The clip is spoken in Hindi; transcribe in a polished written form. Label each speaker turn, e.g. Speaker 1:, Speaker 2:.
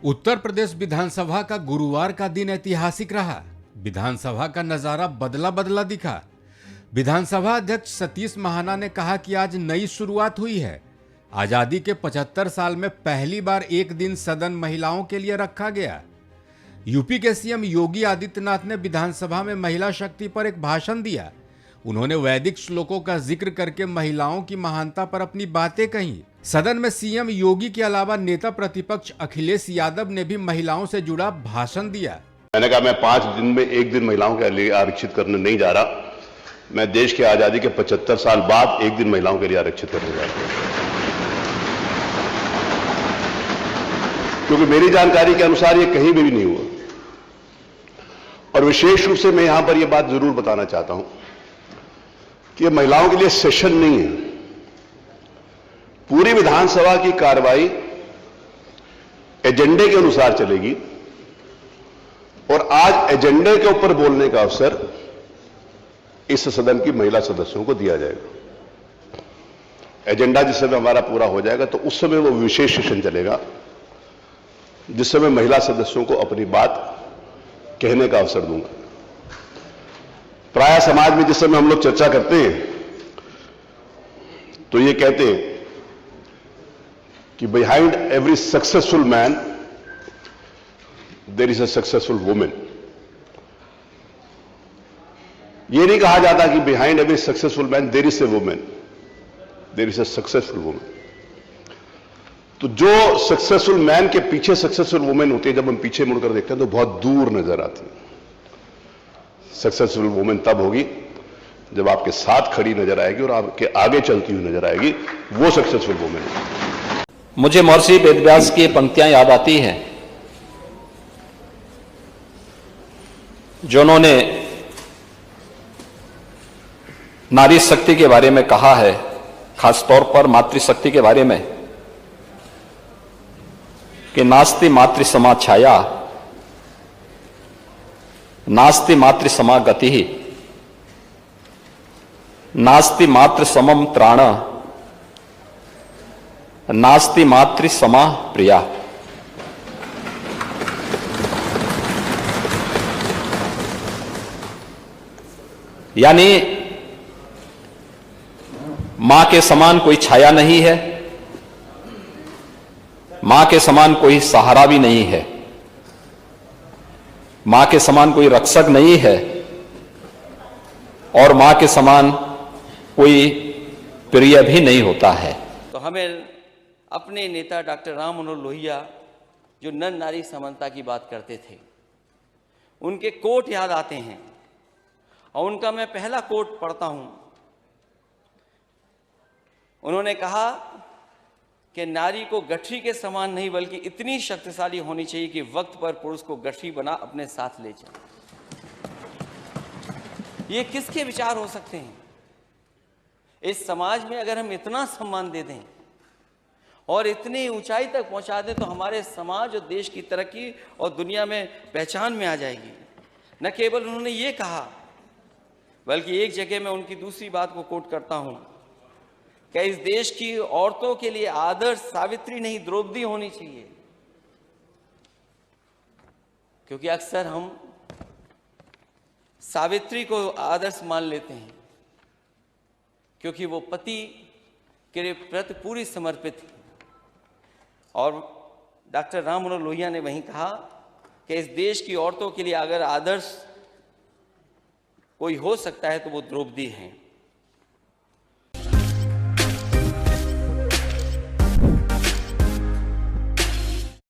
Speaker 1: उत्तर प्रदेश विधानसभा का गुरुवार का दिन ऐतिहासिक रहा। विधानसभा का नजारा बदला बदला दिखा। विधानसभा अध्यक्ष सतीश महाना ने कहा कि आज नई शुरुआत हुई है। आजादी के 75 साल में पहली बार एक दिन सदन महिलाओं के लिए रखा गया। यूपी के सीएम योगी आदित्यनाथ ने विधानसभा में महिला शक्ति पर एक भाषण दिया। उन्होंने वैदिक श्लोकों का जिक्र करके महिलाओं की महानता पर अपनी बातें कही। सदन में सीएम योगी के अलावा नेता प्रतिपक्ष अखिलेश यादव ने भी महिलाओं से जुड़ा भाषण दिया।
Speaker 2: मैंने कहा मैं 5 दिन में एक दिन महिलाओं के लिए आरक्षित करने नहीं जा रहा। मैं देश की आजादी के 75 साल बाद एक दिन महिलाओं के लिए आरक्षित करने जा रहा हूं, क्योंकि मेरी जानकारी के अनुसार ये कहीं भी नहीं हुआ। और विशेष रूप से मैं यहां पर यह बात जरूर बताना चाहता हूं कि यह महिलाओं के लिए सेशन नहीं है। पूरी विधानसभा की कार्रवाई एजेंडे के अनुसार चलेगी और आज एजेंडे के ऊपर बोलने का अवसर इस सदन की महिला सदस्यों को दिया जाएगा। एजेंडा जिस समय हमारा पूरा हो जाएगा तो उस समय वो विशेष सेशन चलेगा, जिस समय महिला सदस्यों को अपनी बात कहने का अवसर दूंगा। प्राय समाज में जिस समय हम लोग चर्चा करते हैं तो ये कहते हैं कि behind every successful man there is a successful women. यह नहीं कहा जाता कि behind every successful man there is a women, there is a successful women. तो जो सक्सेसफुल मैन के पीछे सक्सेसफुल वुमेन होती है, जब हम पीछे मुड़कर देखते हैं तो बहुत दूर नजर आती है। सक्सेसफुल वुमेन तब होगी जब आपके साथ खड़ी नजर आएगी और आपके आगे चलती हुई नजर आएगी, वो सक्सेसफुल वुमेन है।
Speaker 3: मुझे महर्षि वेदव्यास की पंक्तियां याद आती हैं जो उन्होंने नारी शक्ति के बारे में कहा है, खासतौर पर मातृशक्ति के बारे में, कि नास्ति मातृ समा छाया, नास्ति मातृ समा गति, नास्ति मातृ समम त्राण, नास्ति मातृ समा प्रिया। यानी मां के समान कोई छाया नहीं है, मां के समान कोई सहारा भी नहीं है, मां के समान कोई रक्षक नहीं है और मां के समान कोई प्रिय भी नहीं होता है।
Speaker 4: तो हमें अपने नेता डॉक्टर राम मनोहर लोहिया जो नर नारी समानता की बात करते थे, उनके कोट याद आते हैं और उनका मैं पहला कोट पढ़ता हूं। उन्होंने कहा कि नारी को गठरी के समान नहीं बल्कि इतनी शक्तिशाली होनी चाहिए कि वक्त पर पुरुष को गठरी बना अपने साथ ले जाए। ये किसके विचार हो सकते हैं? इस समाज में अगर हम इतना सम्मान दे दें और इतनी ऊंचाई तक पहुंचा दें तो हमारे समाज और देश की तरक्की और दुनिया में पहचान में आ जाएगी। न केवल उन्होंने ये कहा बल्कि एक जगह मैं उनकी दूसरी बात को कोट करता हूं कि इस देश की औरतों के लिए आदर्श सावित्री नहीं द्रौपदी होनी चाहिए, क्योंकि अक्सर हम सावित्री को आदर्श मान लेते हैं क्योंकि वो पति के प्रति पूरी समर्पित थी। और डॉक्टर राम मनोहर लोहिया ने वहीं कहा कि इस देश की औरतों के लिए अगर आदर्श कोई हो सकता है तो वो द्रौपदी हैं।